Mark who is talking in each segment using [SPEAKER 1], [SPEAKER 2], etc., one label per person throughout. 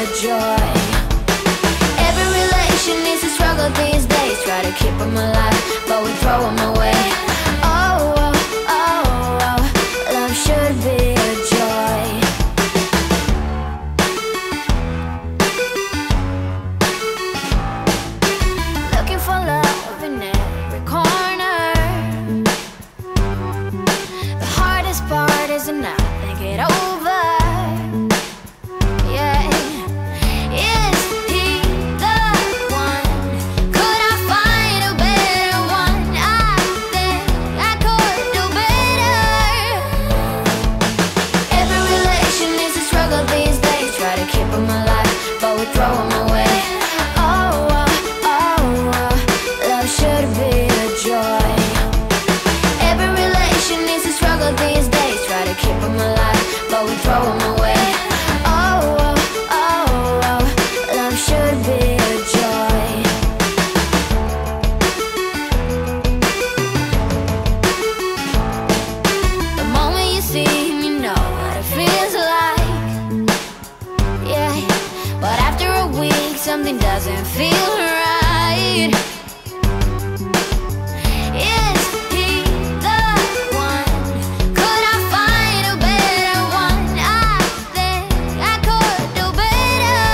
[SPEAKER 1] a joy. Every relation is a struggle these days. Try to keep them alive, but we throw them away. Oh, oh, oh, oh, love should be a joy. Looking for love in every corner. The hardest part is to not think it over. Yeah. Is he the one? Could I find a better one? I think I could do better. Every relation is a struggle these days. Try to keep them alive, but we throw them away. Oh, oh, oh, oh, love should be a joy. Every relation is a struggle these days. Try to keep them alive, but we throw them away. Oh, oh, oh, oh, love should be a joy. The moment you see him, you know what it feels like. Yeah, but after a week, something doesn't feel right. Is he the one? Could I find a better one? I think I could do better.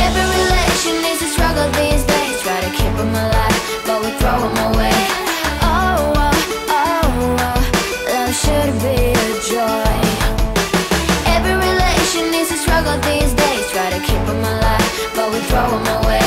[SPEAKER 1] Every relation is a struggle these days. Try to keep them alive, but we throw them away. Oh, oh, oh, oh, love should be a joy. Every relation is a struggle these days. Try to keep them alive, but we throw them away.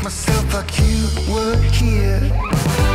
[SPEAKER 2] myself like you were here.